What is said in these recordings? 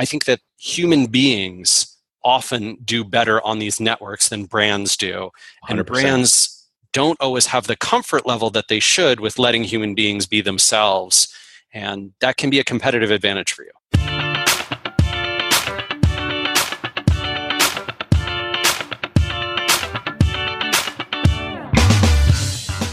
I think that human beings often do better on these networks than brands do. 100%. And brands don't always have the comfort level that they should with letting human beings be themselves. And that can be a competitive advantage for you.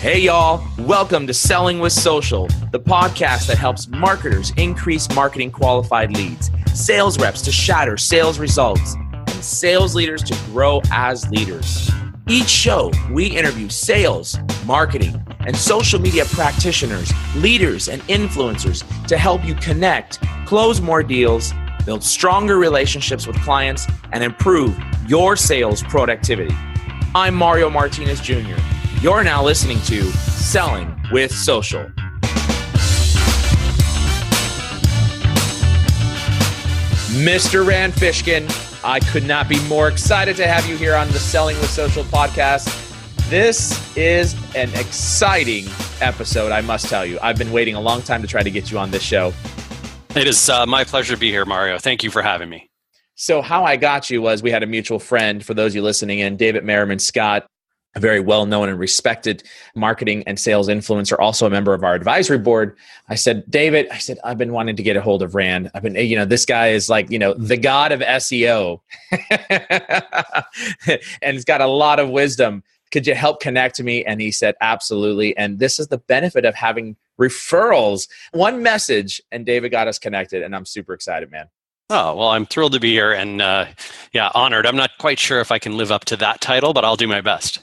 Hey y'all, welcome to Selling with Social, the podcast that helps marketers increase marketing qualified leads, sales reps to shatter sales results, and sales leaders to grow as leaders. Each show, we interview sales, marketing, and social media practitioners, leaders, and influencers to help you connect, close more deals, build stronger relationships with clients, and improve your sales productivity. I'm Mario Martinez Jr. You're now listening to Selling with Social. Mr. Rand Fishkin, I could not be more excited to have you here on the Selling with Social podcast. This is an exciting episode, I must tell you. I've been waiting a long time to try to get you on this show. It is my pleasure to be here, Mario. Thank you for having me. So how I got you was we had a mutual friend, for those of you listening in, David Merriman Scott, a very well-known and respected marketing and sales influencer, also a member of our advisory board. I said, David, I've been wanting to get a hold of Rand. This guy is like, the god of SEO and he's got a lot of wisdom. Could you help connect me? And he said, absolutely. And this is the benefit of having referrals. One message and David got us connected, and I'm super excited, man. Oh, well, I'm thrilled to be here and honored. I'm not quite sure if I can live up to that title, but I'll do my best.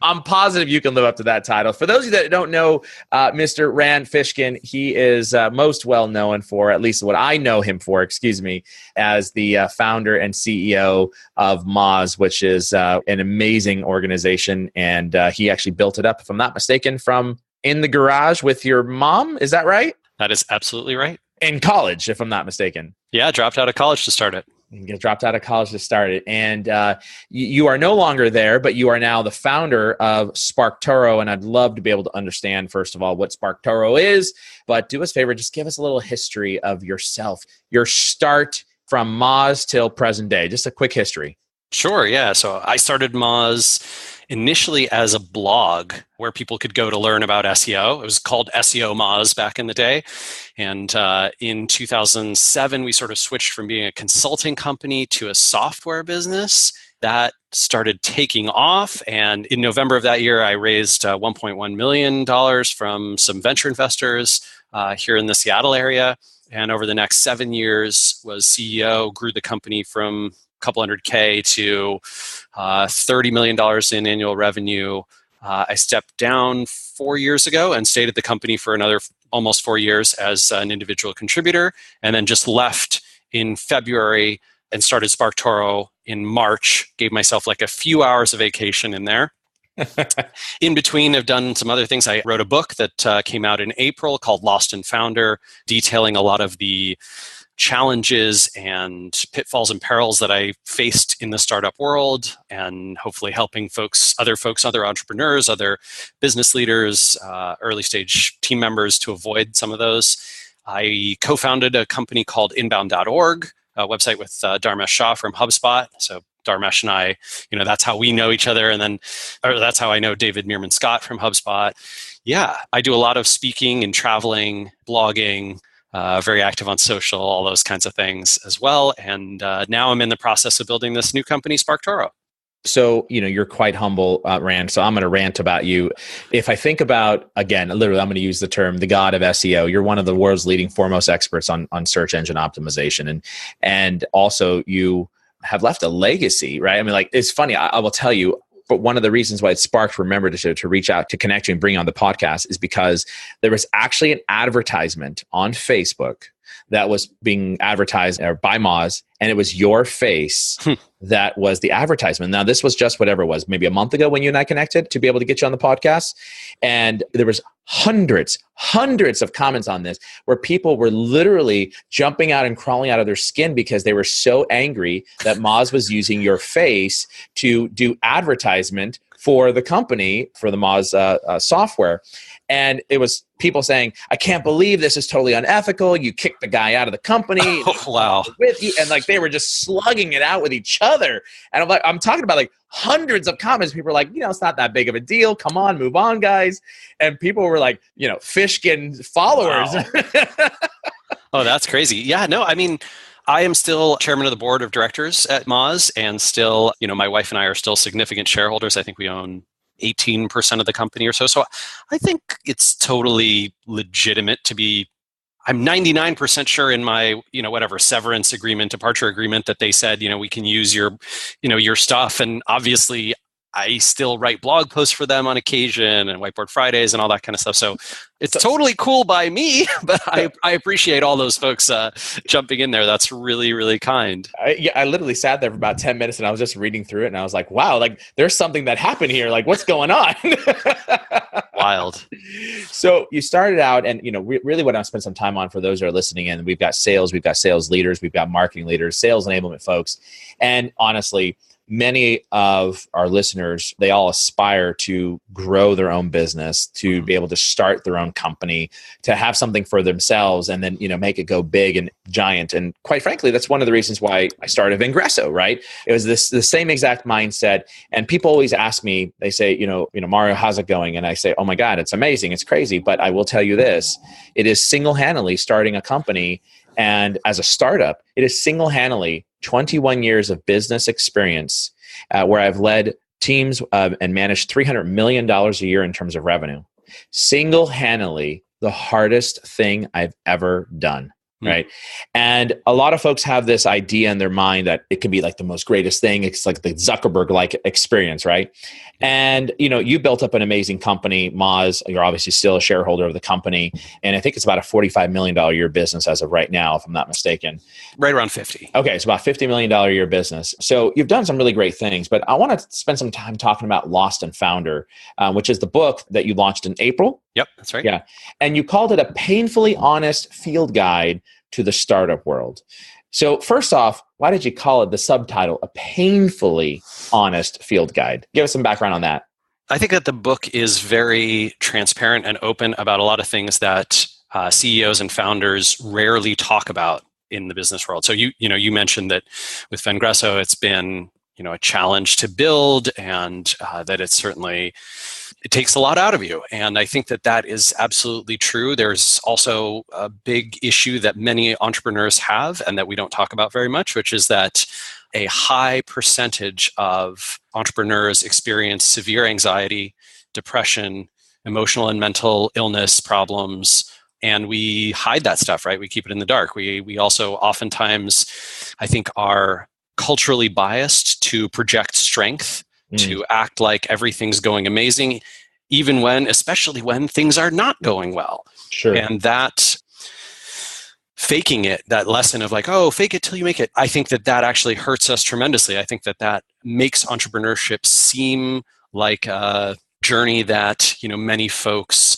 I'm positive you can live up to that title. For those of you that don't know Mr. Rand Fishkin, he is most well known for, at least what I know him for, as the founder and CEO of Moz, which is an amazing organization. And he actually built it up, if I'm not mistaken, from in the garage with your mom. Is that right? That is absolutely right. In college, if I'm not mistaken. Yeah, dropped out of college to start it. You dropped out of college to start it. And you are no longer there, but you are now the founder of SparkToro. And I'd love to be able to understand, first of all, what SparkToro is. But do us a favor, just give us a little history of yourself, your start from Moz till present day. Just a quick history. Sure, yeah. So I started Moz initially as a blog where people could go to learn about SEO. It was called SEO Moz back in the day. And in 2007, we sort of switched from being a consulting company to a software business. That started taking off. And in November of that year, I raised $1.1 million from some venture investors here in the Seattle area. And over the next 7 years was CEO, grew the company from couple hundred K to $30 million in annual revenue. I stepped down 4 years ago and stayed at the company for another almost 4 years as an individual contributor, and then just left in February and started SparkToro in March. Gave myself like a few hours of vacation in there. In between, I've done some other things. I wrote a book that came out in April called Lost and Founder, detailing a lot of the challenges and pitfalls and perils that I faced in the startup world, and hopefully helping other entrepreneurs, other business leaders, early stage team members to avoid some of those. I co-founded a company called inbound.org, a website with Dharmesh Shah from HubSpot. So Dharmesh and I, that's how we know each other. And that's how I know David Meerman Scott from HubSpot. Yeah, I do a lot of speaking and traveling, blogging, very active on social, all those kinds of things as well. And now I'm in the process of building this new company, SparkToro. So, you're quite humble, Rand. So I'm going to rant about you. If I think about, again, literally, I'm going to use the term, the god of SEO. You're one of the world's leading foremost experts on search engine optimization. And also you have left a legacy, right? I mean, it's funny. I will tell you, but one of the reasons why it sparked remembered to reach out to connect you and bring you on the podcast is because there was actually an advertisement on Facebook that was being advertised by Moz, and it was your face that was the advertisement. Now, this was just whatever it was, maybe a month ago when you and I connected to be able to get you on the podcast. And there was hundreds of comments on this where people were literally jumping out and crawling out of their skin because they were so angry that Moz was using your face to do advertisement for the company, for the Moz software. And it was people saying, I can't believe this is totally unethical. You kicked the guy out of the company. Oh, wow. With you. And like, they were just slugging it out with each other. And I'm talking about like hundreds of comments. People were like, it's not that big of a deal. Come on, move on, guys. And people were like, Fishkin followers. Wow. Oh, that's crazy. Yeah, no, I mean, I am still chairman of the board of directors at Moz, and still, my wife and I are still significant shareholders. I think we own 18% of the company or so. So I think it's totally legitimate to be, I'm 99% sure in my, whatever severance agreement, departure agreement, that they said, we can use your, your stuff. And obviously I still write blog posts for them on occasion and Whiteboard Fridays and all that kind of stuff. So it's totally cool by me, but I appreciate all those folks jumping in there. That's really, really kind. I literally sat there for about 10 minutes and I was just reading through it and I was like, wow, like there's something that happened here. Like what's going on? Wild. So you started out and, really what I spent some time on for those who are listening in, we've got sales leaders, we've got marketing leaders, sales enablement folks. And honestly, many of our listeners, they all aspire to grow their own business, to be able to start their own company, to have something for themselves and then, make it go big and giant. And quite frankly, that's one of the reasons why I started Vengreso, right? It was the same exact mindset. And people always ask me, they say, Mario, how's it going? And I say, oh my God, it's amazing. It's crazy. But I will tell you this, it is single-handedly starting a company. And as a startup, it is single-handedly 21 years of business experience where I've led teams and managed $300 million a year in terms of revenue. Single-handedly, the hardest thing I've ever done, right? And a lot of folks have this idea in their mind that it can be like the most greatest thing. It's like the Zuckerberg-like experience, right? And, you built up an amazing company, Moz. You're obviously still a shareholder of the company. And I think it's about a $45 million a year business as of right now, if I'm not mistaken. Right around 50. Okay, it's about $50 million a year business. So you've done some really great things, but I want to spend some time talking about Lost and Founder, which is the book that you launched in April. Yep, that's right. Yeah. And you called it a painfully honest field guide to the startup world. So first off, why did you call it the subtitle, A Painfully Honest Field Guide? Give us some background on that. I think that the book is very transparent and open about a lot of things that CEOs and founders rarely talk about in the business world. So you mentioned that with Vengreso, it's been a challenge to build, and that it takes a lot out of you. And I think that is absolutely true. There's also a big issue that many entrepreneurs have and that we don't talk about very much, which is that a high percentage of entrepreneurs experience severe anxiety, depression, emotional and mental illness problems, and we hide that stuff, right? We keep it in the dark. We also oftentimes, I think, are culturally biased to project strength, to act like everything's going amazing, especially when things are not going well. Sure. And that faking it, that lesson of like, oh, fake it till you make it, I think that actually hurts us tremendously. I think that makes entrepreneurship seem like a journey that, many folks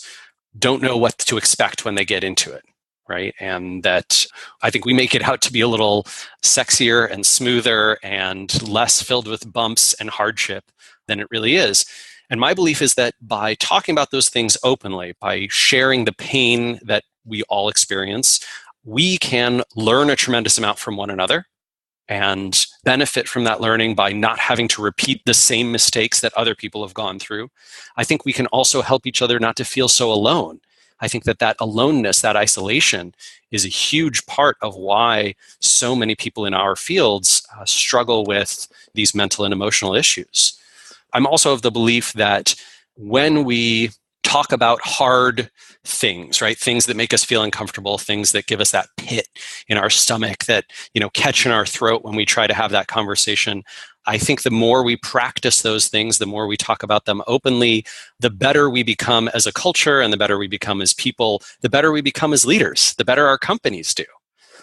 don't know what to expect when they get into it. Right. And that I think we make it out to be a little sexier and smoother and less filled with bumps and hardship than it really is. And my belief is that by talking about those things openly, by sharing the pain that we all experience, we can learn a tremendous amount from one another and benefit from that learning by not having to repeat the same mistakes that other people have gone through. I think we can also help each other not to feel so alone. I think that aloneness, that isolation, is a huge part of why so many people in our fields struggle with these mental and emotional issues. I'm also of the belief that when we talk about hard things, right, things that make us feel uncomfortable, things that give us that pit in our stomach that, catch in our throat when we try to have that conversation, I think the more we practice those things, the more we talk about them openly, the better we become as a culture and the better we become as people, the better we become as leaders, the better our companies do.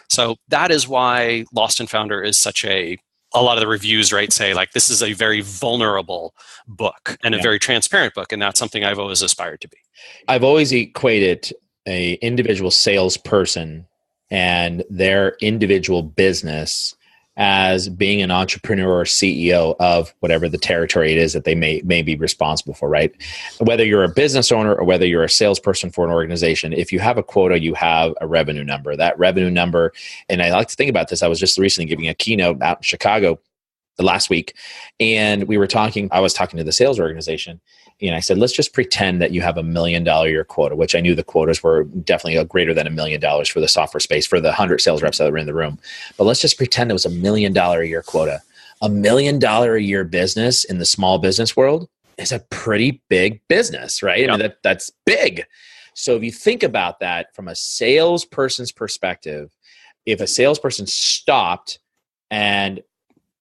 So that is why Lost and Founder is such a lot of the reviews, right, say like this is a very vulnerable book and a very transparent book. And that's something I've always aspired to be. I've always equated a individual salesperson and their individual business as being an entrepreneur or CEO of whatever the territory it is that they may be responsible for, right? Whether you're a business owner or whether you're a salesperson for an organization, if you have a quota, you have a revenue number. That revenue number, and I like to think about this, I was just recently giving a keynote out in Chicago last week, and I was talking to the sales organization, and I said, let's just pretend that you have $1 million a year quota, which I knew the quotas were definitely greater than $1 million for the software space for the 100 sales reps that were in the room. But let's just pretend it was $1 million a year quota. $1 million a year business in the small business world is a pretty big business, right? Yep. I mean, that's big. So if you think about that from a salesperson's perspective, if a salesperson stopped and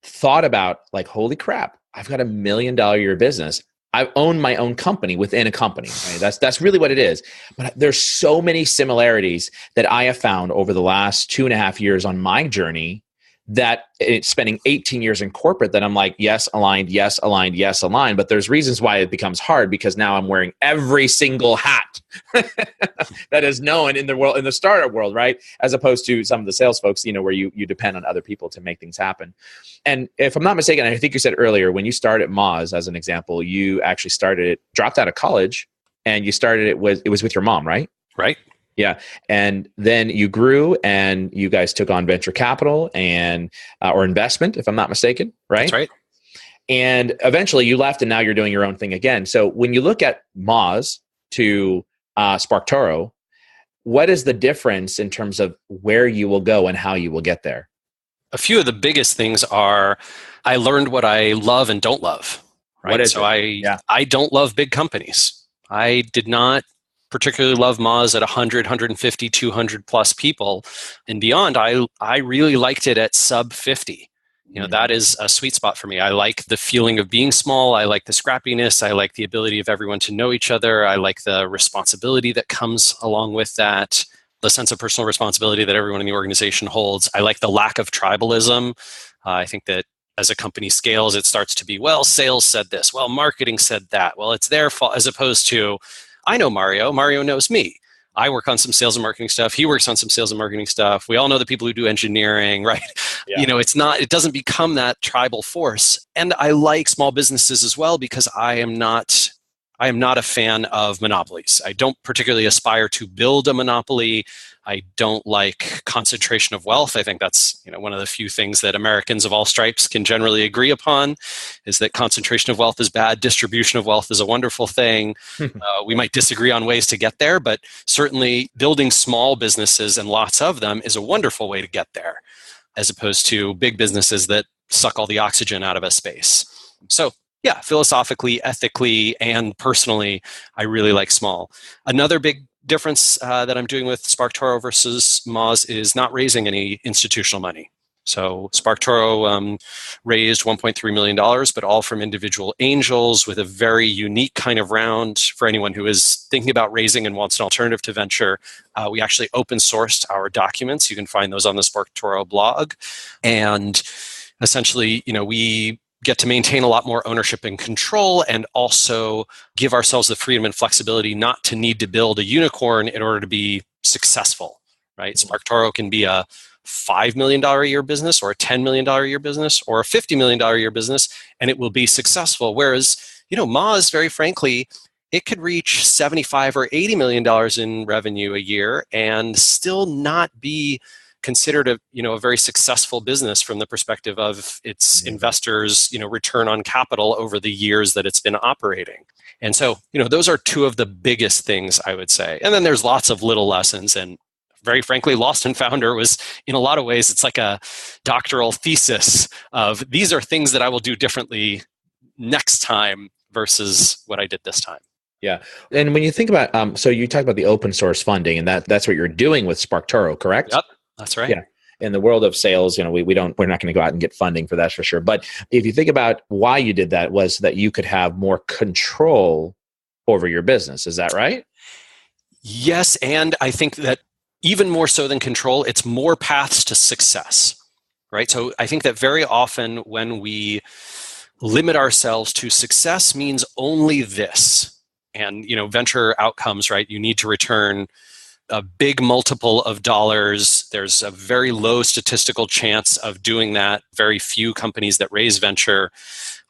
thought about like, holy crap, I've got $1 million a year business. I own my own company within a company. Right? That's really what it is. But there's so many similarities that I have found over the last 2.5 years on my journey, that it's spending 18 years in corporate, that I'm like, yes, aligned, yes, aligned, yes, aligned. But there's reasons why it becomes hard, because now I'm wearing every single hat that is known in the world, in the startup world, right? As opposed to some of the sales folks, where you depend on other people to make things happen. And if I'm not mistaken, I think you said earlier, when you started Moz, as an example, you actually dropped out of college, and you started it was with your mom, right? Right. Yeah. And then you grew, and you guys took on venture capital and or investment, if I'm not mistaken, right? That's right. And eventually you left, and now you're doing your own thing again. So when you look at Moz to SparkToro, what is the difference in terms of where you will go and how you will get there? A few of the biggest things are, I learned what I love and don't love. Right. I don't love big companies. I did not particularly love Moz at 100, 150, 200 plus people and beyond. I really liked it at sub 50. That is a sweet spot for me. I like the feeling of being small. I like the scrappiness. I like the ability of everyone to know each other. I like the responsibility that comes along with that, the sense of personal responsibility that everyone in the organization holds. I like the lack of tribalism. I think that as a company scales, it starts to be, well, sales said this, well, marketing said that, well, it's their fault, as opposed to, I know Mario knows me. I work on some sales and marketing stuff. He works on some sales and marketing stuff. We all know the people who do engineering, right? Yeah. It doesn't become that tribal force. And I like small businesses as well, because I am not a fan of monopolies. I don't particularly aspire to build a monopoly. I don't like concentration of wealth. I think that's one of the few things that Americans of all stripes can generally agree upon, is that concentration of wealth is bad. Distribution of wealth is a wonderful thing. We might disagree on ways to get there, but certainly building small businesses and lots of them is a wonderful way to get there, as opposed to big businesses that suck all the oxygen out of a space. So yeah, philosophically, ethically, and personally, I really like small. Another big difference that I'm doing with SparkToro versus Moz is not raising any institutional money. So SparkToro raised $1.3 million, but all from individual angels, with a very unique kind of round for anyone who is thinking about raising and wants an alternative to venture. We actually open sourced our documents. You can find those on the SparkToro blog. And essentially, we get to maintain a lot more ownership and control, and also give ourselves the freedom and flexibility not to need to build a unicorn in order to be successful, right? SparkToro can be a $5 million a year business, or a $10 million a year business, or a $50 million a year business, and it will be successful. Whereas, Moz, very frankly, it could reach $75 or $80 million in revenue a year and still not be considered a very successful business from the perspective of its investors, return on capital over the years that it's been operating. And so, those are two of the biggest things, I would say. And then there's lots of little lessons. And very frankly, Lost and Founder was, in a lot of ways, it's like a doctoral thesis of, these are things that I will do differently next time versus what I did this time. Yeah. And when you think about, so you talk about the open source funding, and that's what you're doing with SparkToro, correct? Yep. That's right. Yeah. In the world of sales, we're not going to go out and get funding for that, for sure. But if you think about why you did that, was that you could have more control over your business. Is that right? Yes. And I think that even more so than control, it's more paths to success, right? So I think that very often when we limit ourselves to success means only this, and, venture outcomes, right? You need to return a big multiple of dollars. There's a very low statistical chance of doing that. Very few companies that raise venture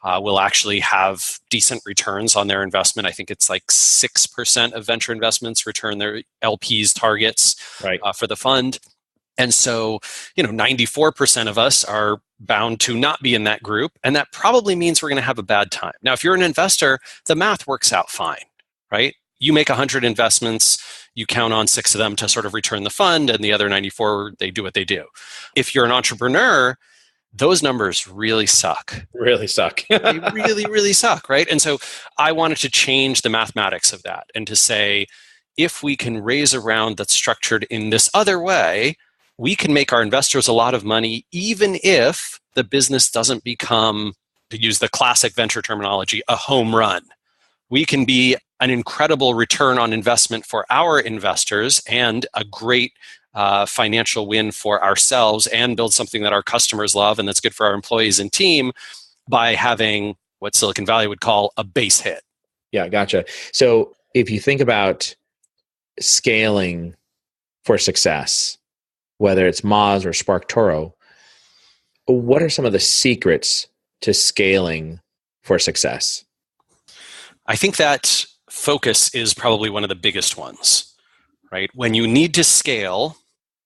will actually have decent returns on their investment. I think it's like 6% of venture investments return their LPs targets for the fund. And so, 94% of us are bound to not be in that group. And that probably means we're going to have a bad time. Now, if you're an investor, the math works out fine, right? You make 100 investments, you count on 6 of them to sort of return the fund, and the other 94, they do what they do. If you're an entrepreneur, those numbers really suck. Really suck. They really, really suck, right? And so I wanted to change the mathematics of that and to say, if we can raise a round that's structured in this other way, we can make our investors a lot of money, even if the business doesn't become, to use the classic venture terminology, a home run. We can be an incredible return on investment for our investors and a great financial win for ourselves, and build something that our customers love and that's good for our employees and team by having what Silicon Valley would call a base hit. Yeah, gotcha. So if you think about scaling for success, whether it's Moz or SparkToro, what are some of the secrets to scaling for success? I think that focus is probably one of the biggest ones, right? When you need to scale,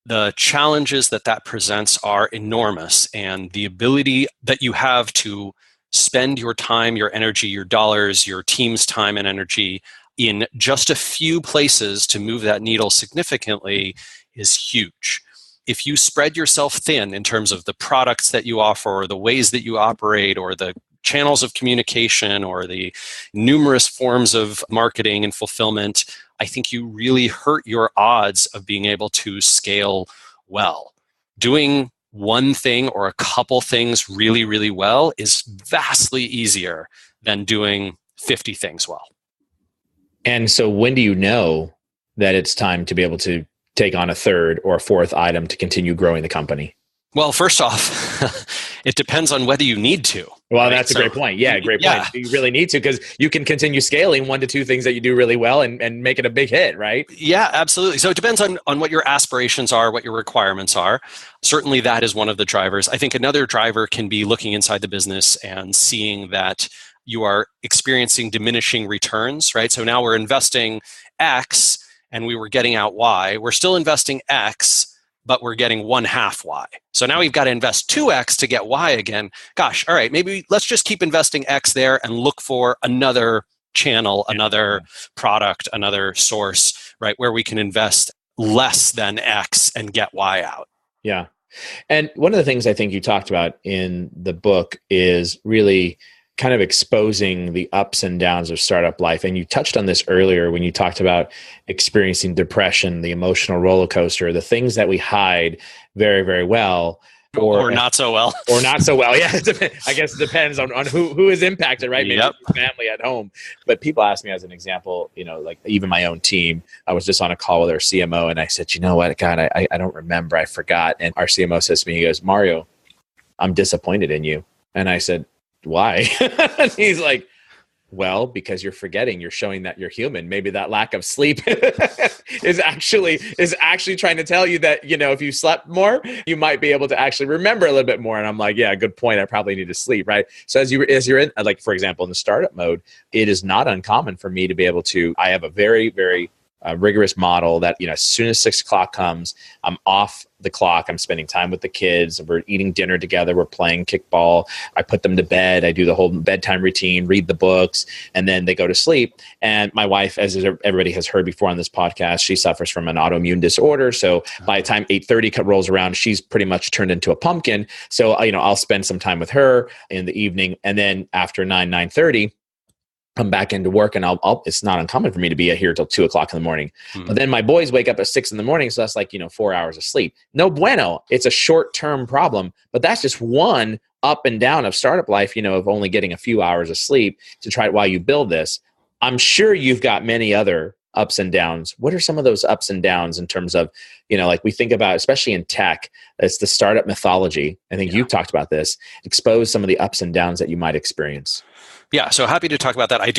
the challenges that presents are enormous, and the ability that you have to spend your time, your energy, your dollars, your team's time and energy in just a few places to move that needle significantly is huge. If you spread yourself thin in terms of the products that you offer, or the ways that you operate, or the channels of communication, or the numerous forms of marketing and fulfillment, I think you really hurt your odds of being able to scale well. Doing one thing or a couple things really, really well is vastly easier than doing 50 things well. And so when do you know that it's time to be able to take on a third or a fourth item to continue growing the company? Well, first off, it depends on whether you need to. Well, right? That's a great point. Yeah, great point. You really need to, because you can continue scaling 1 to 2 things that you do really well and make it a big hit, right? Yeah, absolutely. So it depends on what your aspirations are, what your requirements are. Certainly that is one of the drivers. I think another driver can be looking inside the business and seeing that you are experiencing diminishing returns, right? So now we're investing X and we were getting out Y. We're still investing X, but we're getting 1/2 Y. So now we've got to invest 2X to get Y again. Gosh, all right, maybe let's just keep investing X there and look for another channel, another product, another source, right, where we can invest less than X and get Y out. Yeah. And one of the things I think you talked about in the book is really kind of exposing the ups and downs of startup life. And you touched on this earlier when you talked about experiencing depression, the emotional roller coaster, the things that we hide very, very well. Or not so well. Or not so well. Yeah, I guess it depends on who is impacted, right? Maybe Yep. family at home. But people ask me as an example, like even my own team, I was just on a call with our CMO and I said, you know what, God, I don't remember. I forgot. And our CMO says to me, he goes, Mario, I'm disappointed in you. And I said, why? And he's like, well, because you're forgetting, you're showing that you're human. Maybe that lack of sleep is actually trying to tell you that, if you slept more, you might be able to actually remember a little bit more. And I'm like, yeah, good point. I probably need to sleep, right? So as you're in, like, for example, in the startup mode, it is not uncommon for me to be able to, I have a very, very rigorous model that, as soon as 6 o'clock comes, I'm off the clock. I'm spending time with the kids. We're eating dinner together. We're playing kickball. I put them to bed. I do the whole bedtime routine, read the books, and then they go to sleep. And my wife, as everybody has heard before on this podcast, she suffers from an autoimmune disorder. So by the time 8:30 rolls around, she's pretty much turned into a pumpkin. So, I'll spend some time with her in the evening. And then after 9:30, come back into work, and it's not uncommon for me to be here till 2 o'clock in the morning. But then my boys wake up at 6 in the morning. So that's like, 4 hours of sleep. No bueno. It's a short-term problem, but that's just one up and down of startup life, of only getting a few hours of sleep to try while you build this. I'm sure you've got many other ups and downs. What are some of those ups and downs in terms of, like we think about, especially in tech, it's the startup mythology. I think you've talked about this, expose some of the ups and downs that you might experience. Yeah, so happy to talk about that. I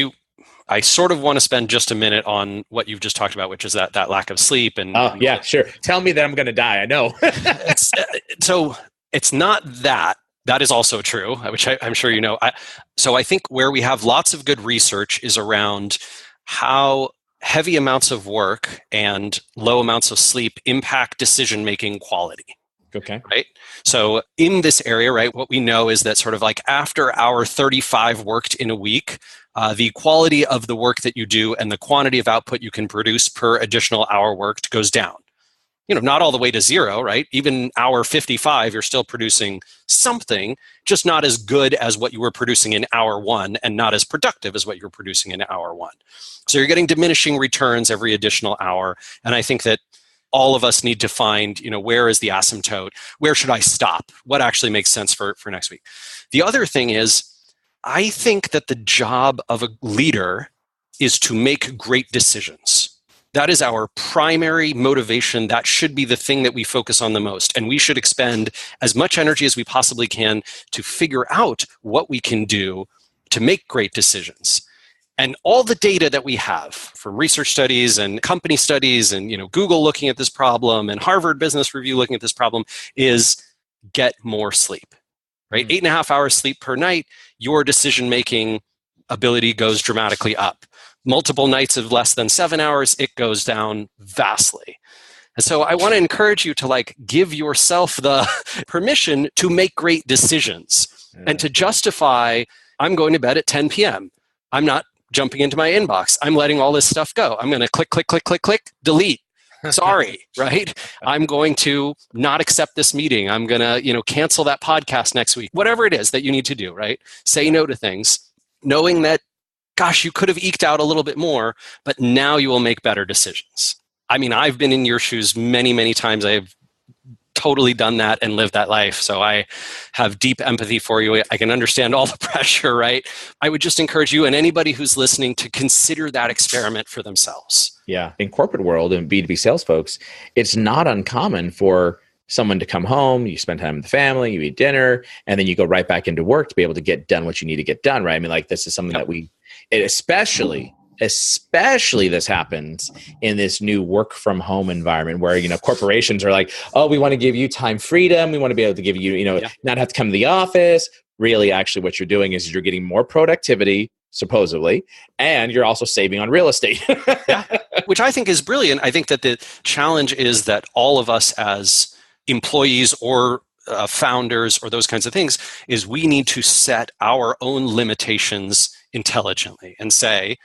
I sort of want to spend just a minute on what you've just talked about, which is that lack of sleep. And oh yeah, sure. Tell me that I'm going to die. I know. So it's not that. That is also true, which I'm sure you know. So I think where we have lots of good research is around how heavy amounts of work and low amounts of sleep impact decision-making quality. Okay. Right. So in this area, right, what we know is that sort of like after hour 35 worked in a week, the quality of the work that you do and the quantity of output you can produce per additional hour worked goes down. Not all the way to zero, right? Even hour 55, you're still producing something, just not as good as what you were producing in hour one and not as productive as what you were producing in hour one. So you're getting diminishing returns every additional hour. And I think that all of us need to find, where is the asymptote? Where should I stop? What actually makes sense for next week? The other thing is, I think that the job of a leader is to make great decisions. That is our primary motivation. That should be the thing that we focus on the most. And we should expend as much energy as we possibly can to figure out what we can do to make great decisions. And all the data that we have from research studies and company studies and Google looking at this problem and Harvard Business Review looking at this problem is get more sleep, right? 8.5 hours sleep per night, your decision-making ability goes dramatically up. Multiple nights of less than 7 hours, it goes down vastly. And so I want to encourage you to give yourself the permission to make great decisions and to justify, I'm going to bed at 10 p.m. I'm not jumping into my inbox. I'm letting all this stuff go. I'm going to click, click, click, click, click, delete. Sorry, right? I'm going to not accept this meeting. I'm going to, cancel that podcast next week. Whatever it is that you need to do, right? Say no to things, knowing that, gosh, you could have eked out a little bit more, but now you will make better decisions. I mean, I've been in your shoes many, many times. I've totally done that and lived that life. So I have deep empathy for you. I can understand all the pressure, right? I would just encourage you and anybody who's listening to consider that experiment for themselves. Yeah. In corporate world and B2B sales folks, it's not uncommon for someone to come home, you spend time with the family, you eat dinner, and then you go right back into work to be able to get done what you need to get done, right? I mean, this is something that especially this happens in this new work from home environment where, corporations are like, oh, we want to give you time freedom. We want to be able to give you, not have to come to the office. Really, actually, what you're doing is you're getting more productivity, supposedly, and you're also saving on real estate. Yeah, which I think is brilliant. I think that the challenge is that all of us as employees or founders or those kinds of things is we need to set our own limitations intelligently and say,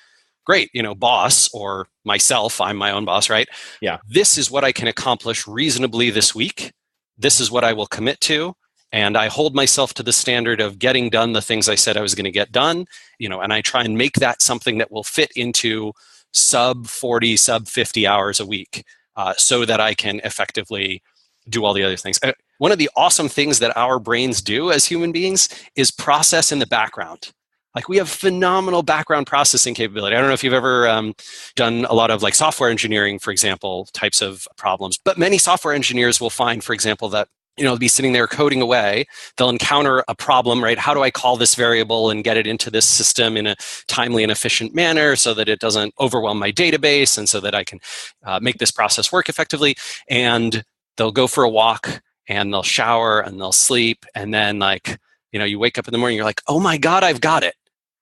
great, boss or myself, I'm my own boss, right? Yeah. This is what I can accomplish reasonably this week. This is what I will commit to. And I hold myself to the standard of getting done the things I said I was going to get done, and I try and make that something that will fit into sub 40, sub 50 hours a week so that I can effectively do all the other things. One of the awesome things that our brains do as human beings is process in the background. We have phenomenal background processing capability. I don't know if you've ever done a lot of software engineering, for example, types of problems, but many software engineers will find, for example, that they'll be sitting there coding away. They'll encounter a problem, right? How do I call this variable and get it into this system in a timely and efficient manner so that it doesn't overwhelm my database and so that I can make this process work effectively? And they'll go for a walk and they'll shower and they'll sleep. And then you wake up in the morning, you're like, oh my God, I've got it.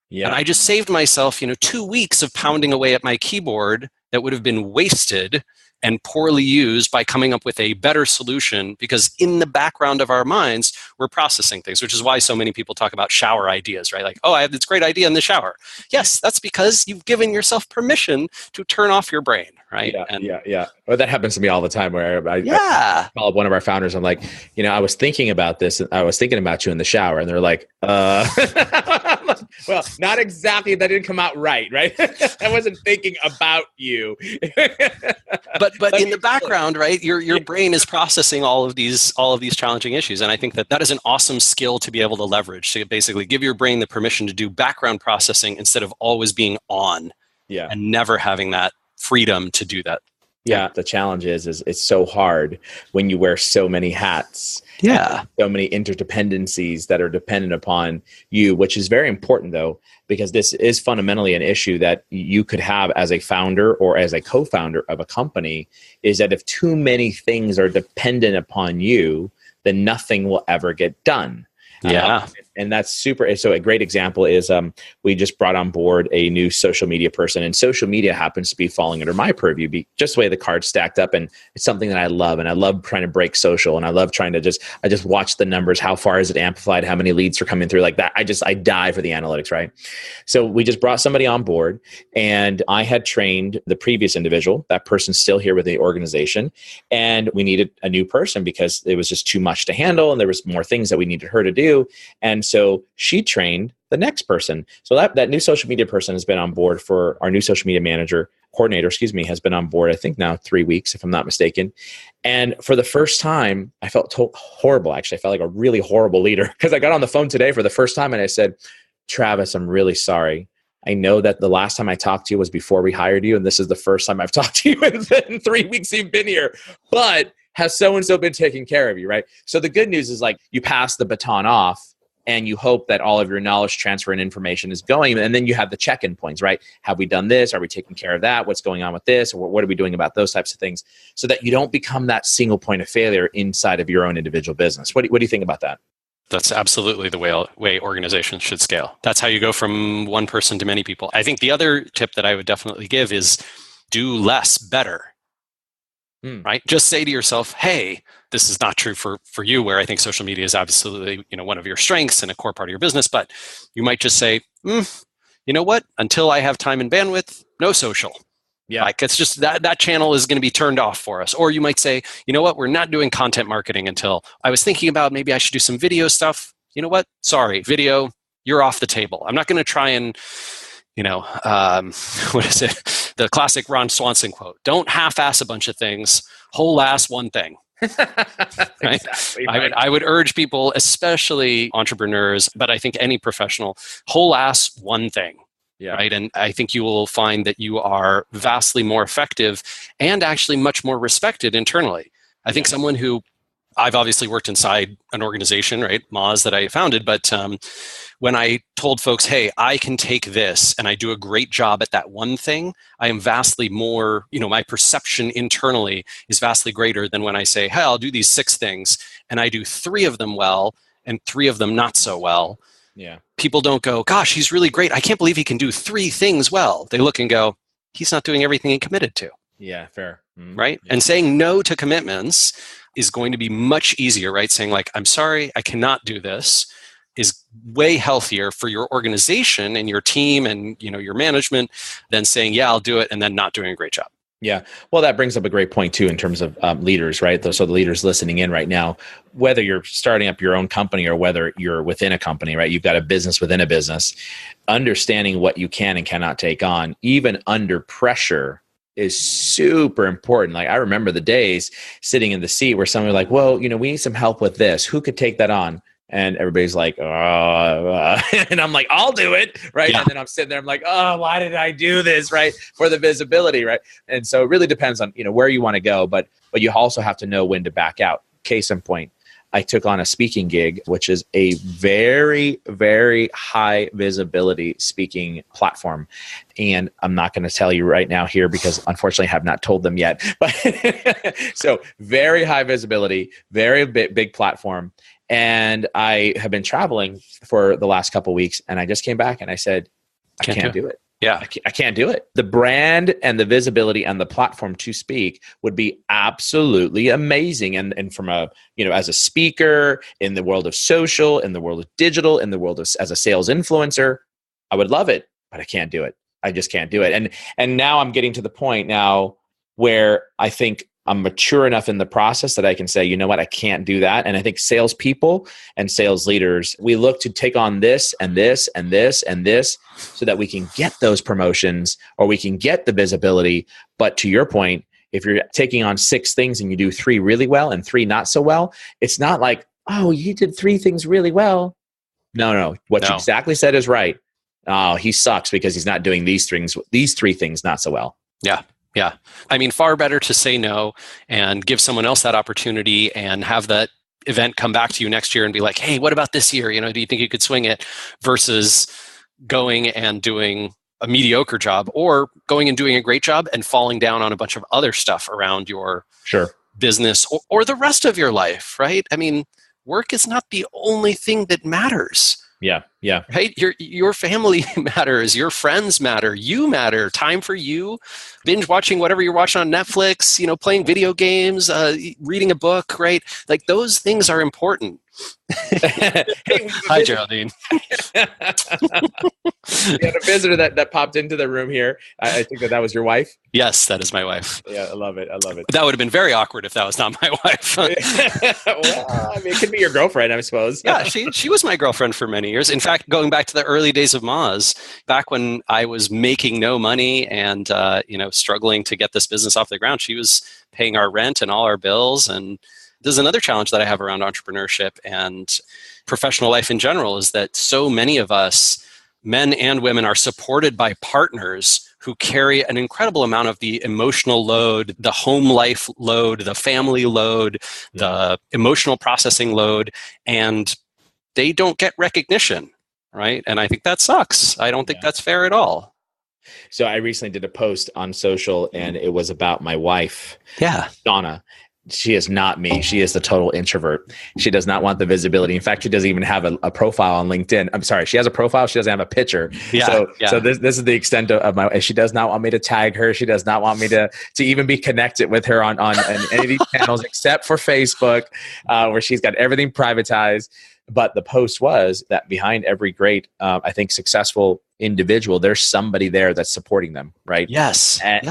Yeah. And I just saved myself, 2 weeks of pounding away at my keyboard that would have been wasted and poorly used by coming up with a better solution, because in the background of our minds, we're processing things, which is why so many people talk about shower ideas, right? Oh, I have this great idea in the shower. Yes, that's because you've given yourself permission to turn off your brain, right? Yeah. Well, that happens to me all the time where I call up one of our founders. I'm like, I was thinking about this and I was thinking about you in the shower, and they're like, well, not exactly. That didn't come out right? I wasn't thinking about you. But in the background, right, your brain is processing all of these challenging issues, and I think that is an awesome skill to be able to leverage, to basically give your brain the permission to do background processing instead of always being on, and never having that freedom to do that. Yeah, the challenge is it's so hard when you wear so many hats. Yeah. So many interdependencies that are dependent upon you, which is very important though, because this is fundamentally an issue that you could have as a founder or as a co-founder of a company, is that if too many things are dependent upon you, then nothing will ever get done. Yeah. And that's super. So a great example is we just brought on board a new social media person, and social media happens to be falling under my purview, just the way the cards stacked up. And it's something that I love. And I love trying to break social, and I love trying to I just watch the numbers. How far is it amplified? How many leads are coming through like that? I die for the analytics, right? So we just brought somebody on board, and I had trained the previous individual. That person's still here with the organization. And we needed a new person because it was just too much to handle. And there was more things that we needed her to do. And so she trained the next person. So that new social media person has been on board for our new social media coordinator, has been on board, I think now 3 weeks, if I'm not mistaken. And for the first time, I felt horrible. Actually, I felt like a really horrible leader, because I got on the phone today for the first time and I said, Travis, I'm really sorry. I know that the last time I talked to you was before we hired you, and this is the first time I've talked to you in 3 weeks you've been here. But has so-and-so been taking care of you, right? So the good news is, like, you pass the baton off and you hope that all of your knowledge transfer and information is going. And then you have the check-in points, right? Have we done this? Are we taking care of that? What's going on with this? Or what are we doing about those types of things? So that you don't become that single point of failure inside of your own individual business. What do you think about that? That's absolutely the way organizations should scale. That's how you go from one person to many people. I think the other tip that I would definitely give is do less better. Right? Just say to yourself, hey, this is not true for you, where I think social media is absolutely, one of your strengths and a core part of your business. But you might just say, you know what? Until I have time and bandwidth, no social. Yeah. Like, it's just that channel is going to be turned off for us. Or you might say, you know what? We're not doing content marketing until I was thinking about maybe I should do some video stuff. You know what? Sorry, video, you're off the table. I'm not going to try and, what is it? The classic Ron Swanson quote: "Don't half-ass a bunch of things, whole-ass one thing." Right? Exactly, right. I would urge people, especially entrepreneurs, but I think any professional, whole-ass one thing. Yeah. Right. And I think you will find that you are vastly more effective and actually much more respected internally. I think someone who, I've obviously worked inside an organization, right, Moz, that I founded, but when I told folks, hey, I can take this and I do a great job at that one thing, I am vastly more, my perception internally is vastly greater than when I say, hey, I'll do these 6 things and I do 3 of them well and 3 of them not so well. Yeah. People don't go, gosh, he's really great. I can't believe he can do 3 things well. They look and go, he's not doing everything he committed to. Yeah, fair. Mm-hmm. Right? Yeah. And saying no to commitments is going to be much easier, right? Saying, like, I'm sorry, I cannot do this, is way healthier for your organization and your team and, your management than saying, yeah, I'll do it, and then not doing a great job. Yeah. Well, that brings up a great point too, in terms of leaders, right? So the leaders listening in right now, whether you're starting up your own company or whether you're within a company, right? You've got a business within a business, understanding what you can and cannot take on, even under pressure, is super important. Like, I remember the days sitting in the seat where someone was like, well, we need some help with this. Who could take that on? And everybody's like, and I'm like, I'll do it, right? Yeah. And then I'm sitting there, I'm like, oh, why did I do this, right? For the visibility, right? And so it really depends on, where you want to go, but you also have to know when to back out. Case in point, I took on a speaking gig, which is a very, very high visibility speaking platform. And I'm not going to tell you right now here because unfortunately I have not told them yet. But so very high visibility, very big platform. And I have been traveling for the last couple of weeks, and I just came back and I said, I can't do it. Yeah. I can't do it. The brand and the visibility and the platform to speak would be absolutely amazing. And from as a speaker in the world of social, in the world of digital, in the world of as a sales influencer, I would love it, but I can't do it. I just can't do it. And now I'm getting to the point now where I think I'm mature enough in the process that I can say, you know what, I can't do that. And I think salespeople and sales leaders, we look to take on this and this and this and this so that we can get those promotions or we can get the visibility. But to your point, if you're taking on 6 things and you do 3 really well and 3 not so well, it's not like, oh, you did 3 things really well. No. What you exactly said is right. Oh, he sucks because he's not doing these 3 things not so well. Yeah. Yeah. I mean, far better to say no and give someone else that opportunity and have that event come back to you next year and be like, hey, what about this year? Do you think you could swing it? Versus going and doing a mediocre job, or going and doing a great job and falling down on a bunch of other stuff around your Sure. business or the rest of your life, right? I mean, work is not the only thing that matters. Yeah. Yeah. Right? Your family matters, your friends matter, you matter, time for you, binge watching whatever you're watching on Netflix, playing video games, reading a book, right? Like those things are important. Hey, hi, Geraldine. We had a visitor that popped into the room here. I think that was your wife. Yes, that is my wife. Yeah, I love it. That would have been very awkward if that was not my wife. Well, I mean, it could be your girlfriend, I suppose. Yeah, she was my girlfriend for many years. In fact, going back to the early days of Moz, back when I was making no money and struggling to get this business off the ground, she was paying our rent and all our bills. And there's another challenge that I have around entrepreneurship and professional life in general is that so many of us, men and women, are supported by partners who carry an incredible amount of the emotional load, the home life load, the family load, the emotional processing load, and they don't get recognition, right? And I think that sucks. I don't think that's fair at all. So I recently did a post on social, and it was about my wife, Donna. She is not me. She is the total introvert. She does not want the visibility. In fact, she doesn't even have a profile on LinkedIn. I'm sorry. She has a profile. She doesn't have a picture. So this is the extent of my, she does not want me to tag her. She does not want me to even be connected with her on any of these channels except for Facebook, where she's got everything privatized. But the post was that behind every great, I think, successful individual, there's somebody there that's supporting them, right? Yes. And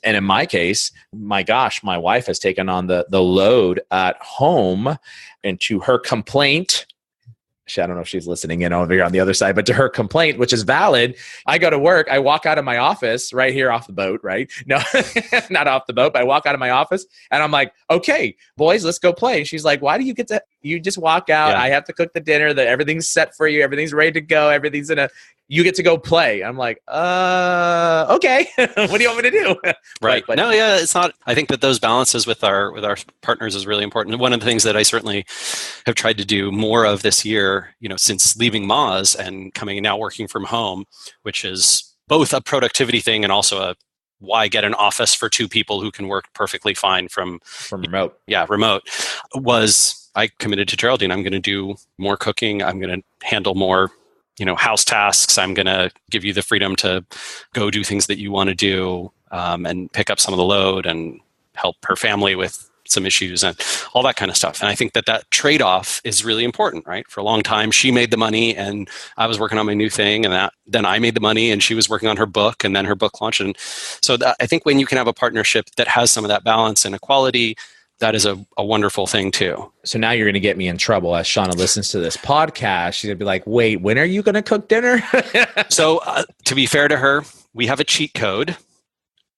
in my case, my gosh, my wife has taken on the load at home, and to her complaint, I don't know if she's listening in over here on the other side, but to her complaint, which is valid, I go to work, I walk out of my office right here off the boat, right? No, not off the boat, but I walk out of my office and I'm like, okay, boys, let's go play. And she's like, why do you get to, you just walk out. Yeah. I have to cook the dinner, everything's set for you. Everything's ready to go. Everything's you get to go play. I'm like, okay. What do you want me to do? Right. But no, yeah, it's not. I think that those balances with our partners is really important. One of the things that I certainly have tried to do more of this year, since leaving Moz and coming and now working from home, which is both a productivity thing and also why get an office for two people who can work perfectly fine from remote. Yeah, remote. Was I committed to Geraldine, I'm going to do more cooking. I'm going to handle more house tasks. I'm going to give you the freedom to go do things that you want to do, and pick up some of the load and help her family with some issues and all that kind of stuff. And I think that trade-off is really important, right? For a long time, she made the money and I was working on my new thing, and then I made the money and she was working on her book, and then her book launched. And so I think when you can have a partnership that has some of that balance and equality, that is a wonderful thing too. So now you're going to get me in trouble as Shauna listens to this podcast. She's going to be like, wait, when are you going to cook dinner? So to be fair to her, we have a cheat code.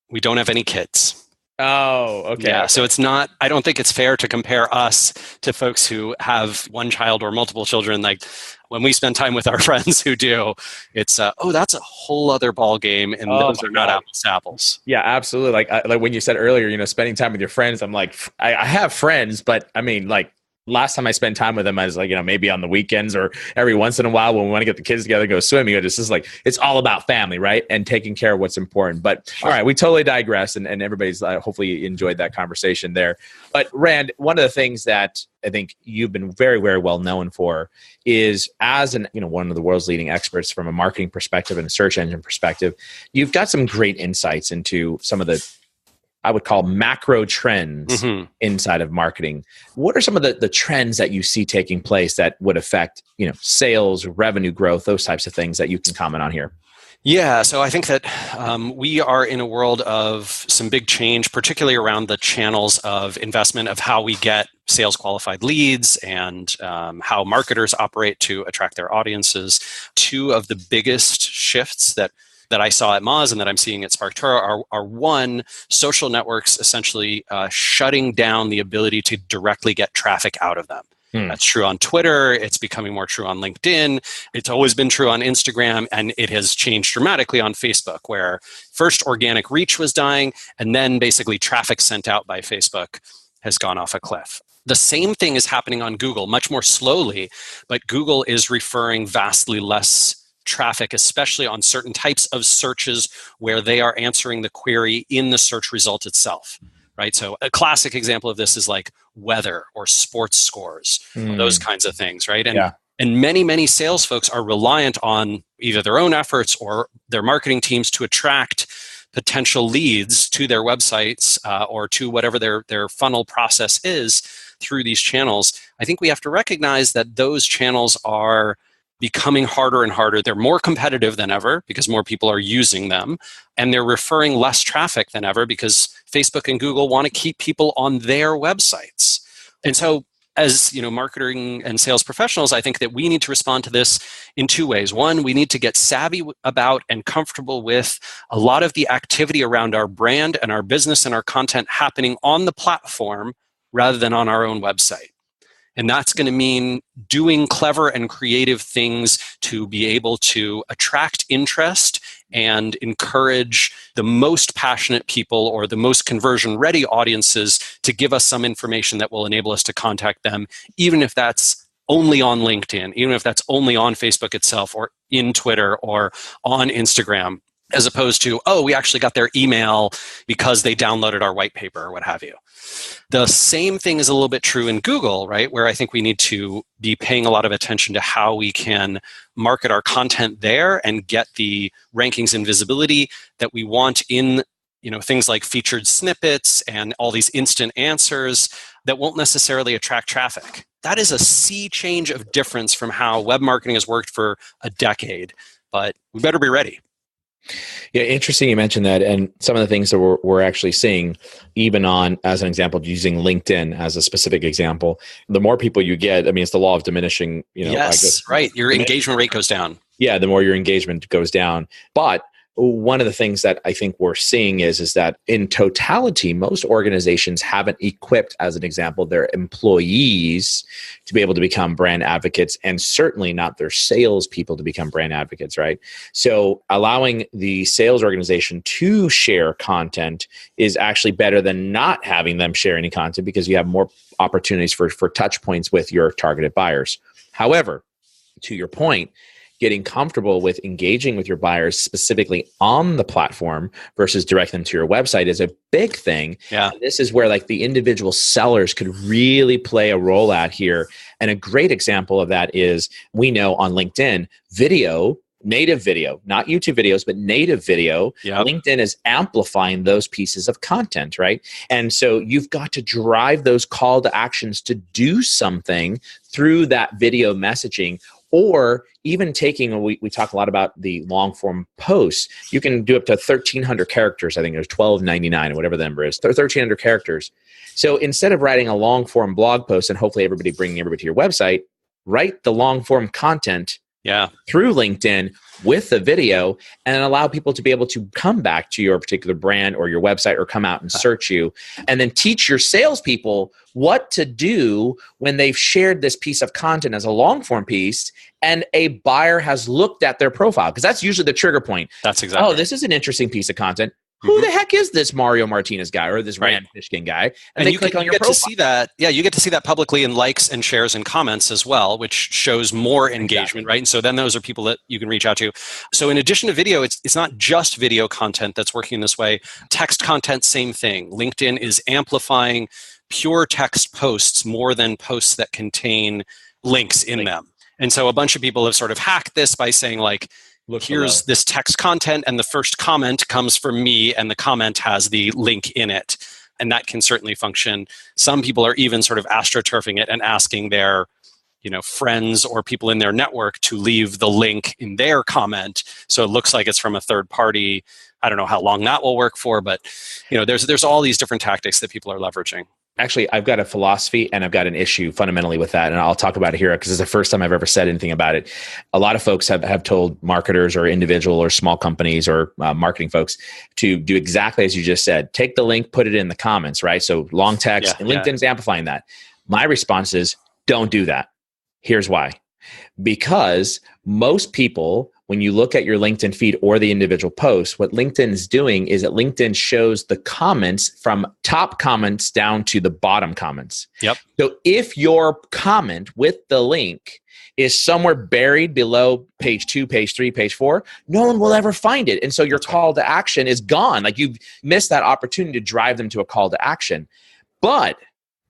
We don't have any kids. Oh, okay. Yeah, so it's not, I don't think it's fair to compare us to folks who have one child or multiple children. Like when we spend time with our friends who do, it's, that's a whole other ball game, and those are not apples to apples. Yeah, absolutely. Like when you said earlier, spending time with your friends, I'm like, I have friends, but I mean, like, last time I spent time with them, I was like, maybe on the weekends or every once in a while when we want to get the kids together, go swimming. It's just like, it's all about family, right? And taking care of what's important. But all right, we totally digress, and everybody's hopefully enjoyed that conversation there. But Rand, one of the things that I think you've been very, very well known for is as one of the world's leading experts from a marketing perspective and a search engine perspective, you've got some great insights into some of the, I would call, macro trends inside of marketing. What are some of the trends that you see taking place that would affect, sales, revenue growth, those types of things that you can comment on here? Yeah, so I think that we are in a world of some big change, particularly around the channels of investment of how we get sales qualified leads and how marketers operate to attract their audiences. Two of the biggest shifts that I saw at Moz and that I'm seeing at SparkToro are one, social networks essentially shutting down the ability to directly get traffic out of them. That's true on Twitter. It's becoming more true on LinkedIn. It's always been true on Instagram, and it has changed dramatically on Facebook, where first organic reach was dying, and then basically traffic sent out by Facebook has gone off a cliff. The same thing is happening on Google, much more slowly, but Google is referring vastly less traffic, especially on certain types of searches where they are answering the query in the search result itself. Right. So a classic example of this is like weather or sports scores, those kinds of things. Right. And many, many sales folks are reliant on either their own efforts or their marketing teams to attract potential leads to their websites or to whatever their funnel process is through these channels. I think we have to recognize that those channels are becoming harder and harder. They're more competitive than ever because more people are using them, and they're referring less traffic than ever because Facebook and Google want to keep people on their websites. And so as marketing and sales professionals, I think that we need to respond to this in two ways. One, we need to get savvy about and comfortable with a lot of the activity around our brand and our business and our content happening on the platform rather than on our own website. And that's going to mean doing clever and creative things to be able to attract interest and encourage the most passionate people or the most conversion-ready audiences to give us some information that will enable us to contact them, even if that's only on LinkedIn, even if that's only on Facebook itself or in Twitter or on Instagram, as opposed to, oh, we actually got their email because they downloaded our white paper or what have you. The same thing is a little bit true in Google, right? Where I think we need to be paying a lot of attention to how we can market our content there and get the rankings and visibility that we want in, things like featured snippets and all these instant answers that won't necessarily attract traffic. That is a sea change of difference from how web marketing has worked for a decade, but we better be ready. Yeah, interesting you mentioned that. And some of the things that we're actually seeing, even on, as an example, using LinkedIn as a specific example, the more people you get, it's the law of diminishing, Yes, right. Your engagement rate goes down. Yeah, the more your engagement goes down. But one of the things that I think we're seeing is that in totality, most organizations haven't equipped, as an example, their employees to be able to become brand advocates, and certainly not their salespeople to become brand advocates, right? So allowing the sales organization to share content is actually better than not having them share any content, because you have more opportunities for touch points with your targeted buyers. However, to your point, getting comfortable with engaging with your buyers specifically on the platform versus directing them to your website is a big thing. Yeah. And this is where the individual sellers could really play a role at here. And a great example of that is, we know on LinkedIn, native video, not YouTube videos, but native video. Yep. LinkedIn is amplifying those pieces of content, right? And so you've got to drive those call to actions to do something through that video messaging. Or even taking, we talk a lot about the long form posts. You can do up to 1,300 characters. I think there's 12.99 or whatever the number is, 1,300 characters. So instead of writing a long form blog post and hopefully bringing everybody to your website, write the long form content through LinkedIn with the video, and allow people to be able to come back to your particular brand or your website or come out and search you, and then teach your salespeople what to do when they've shared this piece of content as a long form piece and a buyer has looked at their profile, because that's usually the trigger point. That's exactly. Oh, this is an interesting piece of content. Who the heck is this Mario Martinez guy or this Rand Fishkin guy? And they click on your profile. To see that. Yeah, you get to see that publicly in likes and shares and comments as well, which shows more engagement, right? And so then those are people that you can reach out to. So in addition to video, it's not just video content that's working this way. Text content, same thing. LinkedIn is amplifying pure text posts more than posts that contain links in them. And so a bunch of people have sort of hacked this by saying, here's this text content, and the first comment comes from me, and the comment has the link in it. And that can certainly function. Some people are even sort of astroturfing it and asking their friends or people in their network to leave the link in their comment, so it looks like it's from a third party. I don't know how long that will work for, but there's all these different tactics that people are leveraging. Actually, I've got a philosophy and I've got an issue fundamentally with that. And I'll talk about it here because it's the first time I've ever said anything about it. A lot of folks have told marketers or individual or small companies or marketing folks to do exactly as you just said. Take the link, put it in the comments, right? So long text, and LinkedIn's amplifying that. My response is, Don't do that. Here's why. Because most people, when you look at your LinkedIn feed or the individual posts, what LinkedIn is doing is that LinkedIn shows the comments from top comments down to the bottom comments. Yep. So if your comment with the link is somewhere buried below page 2, page 3, page 4, no one will ever find it. And so your call to action is gone. Like, you've missed that opportunity to drive them to a call to action. But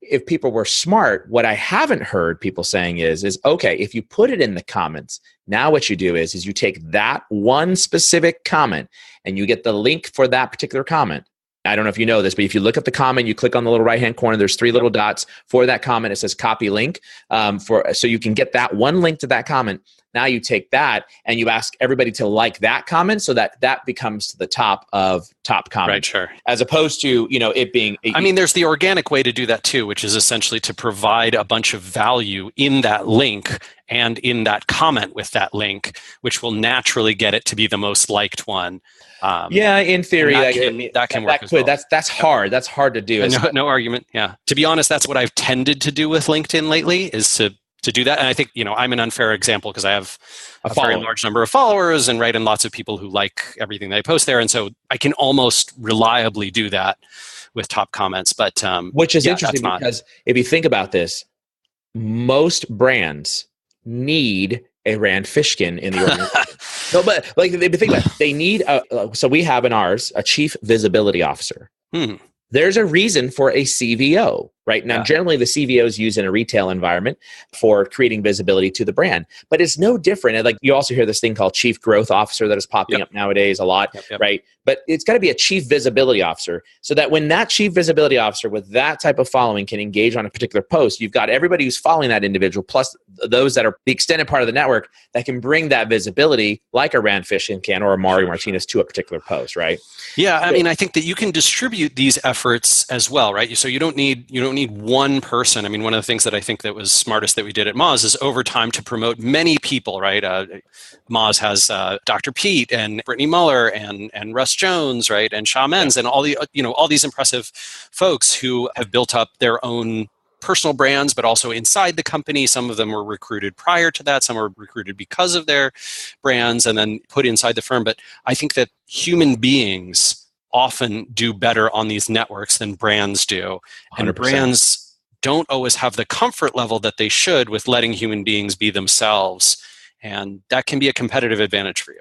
if people were smart, what I haven't heard people saying is okay, if you put it in the comments, now what you do is you take that one specific comment and you get the link for that particular comment. I don't know if you know this, but if you look at the comment, you click on the little right-hand corner, there's 3 little dots for that comment. It says copy link, so you can get that one link to that comment. Now you take that and you ask everybody to like that comment so that becomes to the top of top comment. Right, sure. As opposed to, it being... there's the organic way to do that too, which is essentially to provide a bunch of value in that link and in that comment with that link, which will naturally get it to be the most liked one. In theory, that can work as well. That's hard. That's hard to do. No argument. Yeah. To be honest, that's what I've tended to do with LinkedIn lately, is to do that. And I think, I'm an unfair example because I have a very large number of followers and lots of people who like everything that I post there. And so I can almost reliably do that with top comments. But which is interesting because if you think about this, most brands need a Rand Fishkin in the organization. No, but think about it. They need so we have in ours a chief visibility officer. There's a reason for a CVO, right? Now, generally the CVO is used in a retail environment for creating visibility to the brand, but it's no different. And like, you also hear this thing called chief growth officer that is popping up nowadays a lot, right? But it's got to be a chief visibility officer so that when that chief visibility officer with that type of following can engage on a particular post, you've got everybody who's following that individual, plus those that are the extended part of the network that can bring that visibility like a Rand Fishkin can or a Mario Martinez to a particular post, right? Yeah, I think that you can distribute these efforts as well, right? So you don't need one person. One of the things that I think that was smartest that we did at Moz is over time to promote many people, right? Moz has Dr. Pete and Brittany Muller and Russ Jones, right? And Shaw Menz and all these impressive folks who have built up their own personal brands, but also inside the company. Some of them were recruited prior to that. Some were recruited because of their brands and then put inside the firm. But I think that human beings often do better on these networks than brands do. 100%. And brands don't always have the comfort level that they should with letting human beings be themselves. And that can be a competitive advantage for you.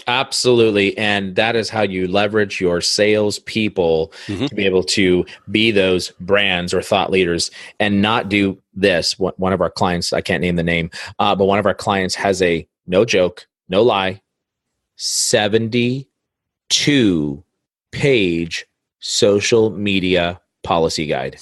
Absolutely. And that is how you leverage your sales people to be able to be those brands or thought leaders and not do this. One of our clients, I can't name the name, but one of our clients has a, no joke, no lie, 72-page social media policy guide.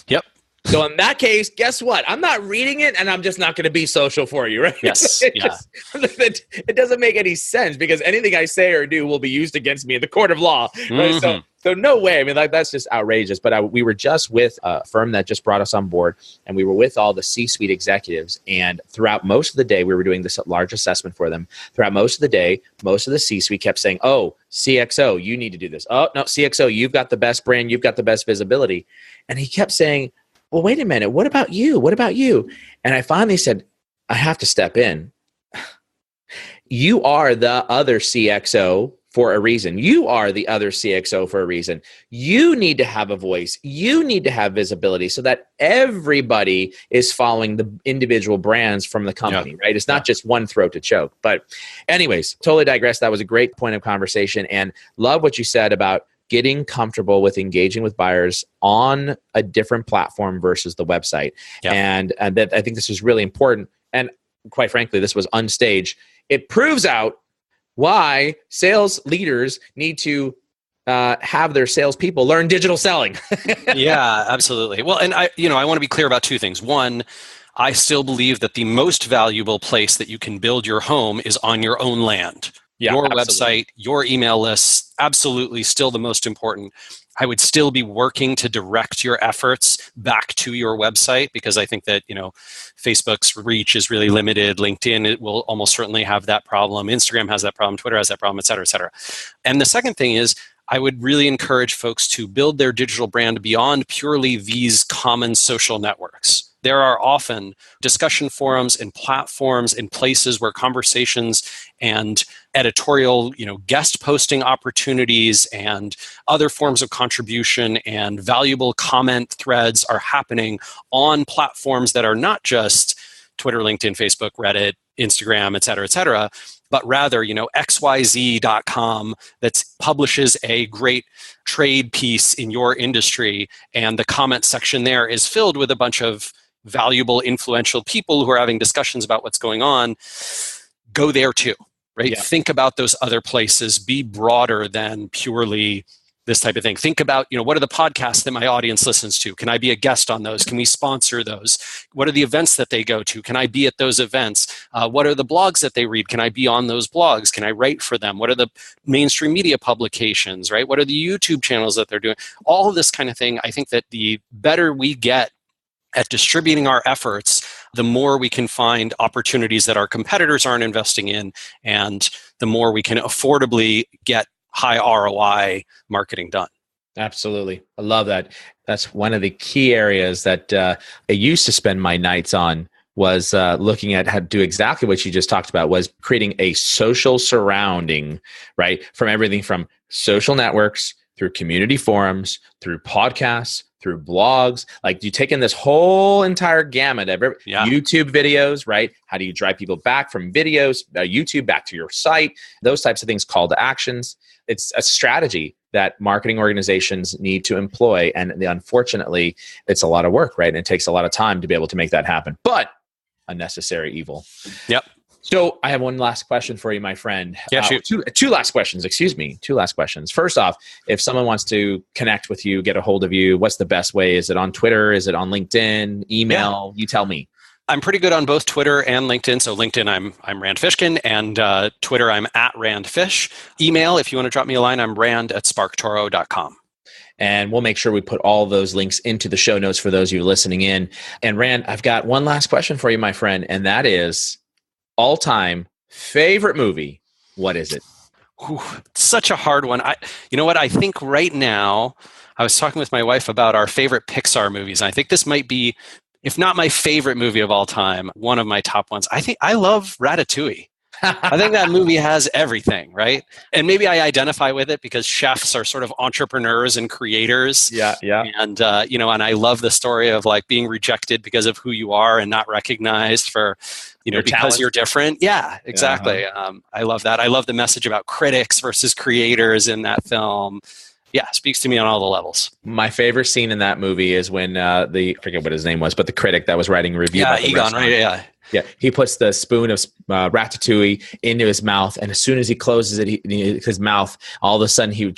Yep. So in that case, guess what? I'm not reading it, and I'm just not going to be social for you, right? Yes. It doesn't make any sense because anything I say or do will be used against me in the court of law. Right? So no way. That's just outrageous. But we were just with a firm that just brought us on board, and we were with all the C-suite executives. And throughout most of the day, we were doing this large assessment for them. Throughout most of the day, most of the C-suite kept saying, "Oh, CXO, you need to do this. Oh, no, CXO, you've got the best brand, you've got the best visibility." And he kept saying, "Well, wait a minute. What about you? What about you?" And I finally said, "I have to step in. You are the other CXO for a reason. You are the other CXO for a reason. You need to have a voice. You need to have visibility so that everybody is following the individual brands from the company, right? It's not just one throat to choke." But anyways, totally digress. That was a great point of conversation, and love what you said about getting comfortable with engaging with buyers on a different platform versus the website. And that, I think this is really important. And quite frankly, this was unstaged. It proves out why sales leaders need to have their salespeople learn digital selling. Yeah, absolutely. Well, and I want to be clear about two things. One, I still believe that the most valuable place that you can build your home is on your own land. Your website, your email lists, absolutely still the most important. I would still be working to direct your efforts back to your website because I think that, Facebook's reach is really limited. LinkedIn, it will almost certainly have that problem. Instagram has that problem. Twitter has that problem, et cetera, et cetera. And the second thing is I would really encourage folks to build their digital brand beyond purely these common social networks. there are often discussion forums and platforms and places where conversations and editorial, guest posting opportunities and other forms of contribution and valuable comment threads are happening on platforms that are not just Twitter, LinkedIn, Facebook, Reddit, Instagram, et cetera, but rather, xyz.com that publishes a great trade piece in your industry, and the comment section there is filled with a bunch of valuable, influential people who are having discussions about what's going on. Go there too, right? Yeah. Think about those other places. Be broader than purely this type of thing. Think about, what are the podcasts that my audience listens to? Can I be a guest on those? Can we sponsor those? What are the events that they go to? Can I be at those events? What are the blogs that they read? Can I be on those blogs? Can I write for them? What are the mainstream media publications, right? What are the YouTube channels that they're doing? All of this kind of thing. I think that the better we get at distributing our efforts, the more we can find opportunities that our competitors aren't investing in, and the more we can affordably get high ROI marketing done. Absolutely. I love that. That's one of the key areas that I used to spend my nights on, was looking at how to do exactly what you just talked about, was creating a social surrounding, right? From everything from social networks, through community forums, through podcasts, through blogs. Like, you take in this whole entire gamut of YouTube videos, right? How do you drive people back from videos, YouTube back to your site? Those types of things, call to actions. It's a strategy that marketing organizations need to employ. And unfortunately, it's a lot of work, right? And it takes a lot of time to be able to make that happen, but a necessary evil. Yep. So I have one last question for you, my friend. Yeah, shoot. Two last questions, excuse me. Two last questions. First off, if someone wants to connect with you, get a hold of you, what's the best way? Is it on Twitter? Is it on LinkedIn? Email? Yeah. You tell me. I'm pretty good on both Twitter and LinkedIn. So LinkedIn, I'm Rand Fishkin, and Twitter, I'm @RandFish. Email, if you want to drop me a line, I'm rand@sparktoro.com. And we'll make sure we put all those links into the show notes for those of you listening in. And Rand, I've got one last question for you, my friend, and that is, all-time favorite movie. What is it? Whew, such a hard one. You know what? I think right now, I was talking with my wife about our favorite Pixar movies. And I think this might be, if not my favorite movie of all time, one of my top ones. I think I love Ratatouille. I think that movie has everything, right? And maybe I identify with it because chefs are sort of entrepreneurs and creators. Yeah. And, and I love the story of like being rejected because of who you are and not recognized for, because talent. You're different. Yeah, exactly. I love that. I love the message about critics versus creators in that film. Yeah, speaks to me on all the levels. My favorite scene in that movie is when I forget what his name was, but the critic that was writing a review. Yeah, Egon, right? Yeah, he puts the spoon of ratatouille into his mouth, and as soon as he closes it, his mouth, all of a sudden he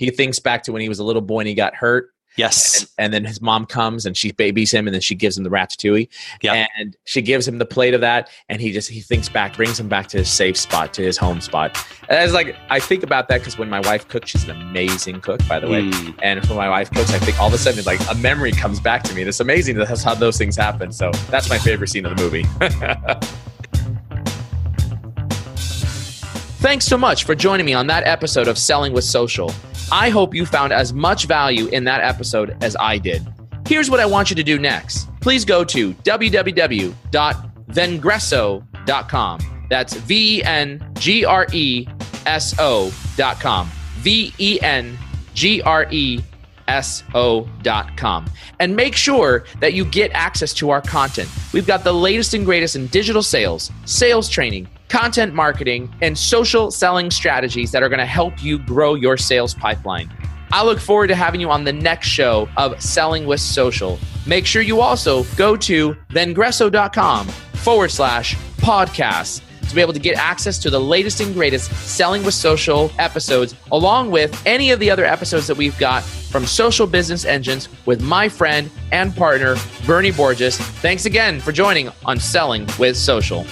thinks back to when he was a little boy and he got hurt. Yes. And then his mom comes and she babies him, and then she gives him the ratatouille. Yeah. And she gives him the plate of that, and he thinks back, brings him back to his safe spot, to his home spot. And I was like, I think about that because when my wife cooks, she's an amazing cook, by the way. And when my wife cooks, I think all of a sudden it's like a memory comes back to me. And it's amazing that's how those things happen. So that's my favorite scene of the movie. Thanks so much for joining me on that episode of Selling with Social. I hope you found as much value in that episode as I did. Here's what I want you to do next. Please go to www.vengreso.com. That's VENGRESO.com. VENGRESO.com. And make sure that you get access to our content. We've got the latest and greatest in digital sales, sales training, content marketing, and social selling strategies that are going to help you grow your sales pipeline. I look forward to having you on the next show of Selling with Social. Make sure you also go to vengreso.com/podcast to be able to get access to the latest and greatest Selling with Social episodes, along with any of the other episodes that we've got from Social Business Engines with my friend and partner, Bernie Borges. Thanks again for joining on Selling with Social.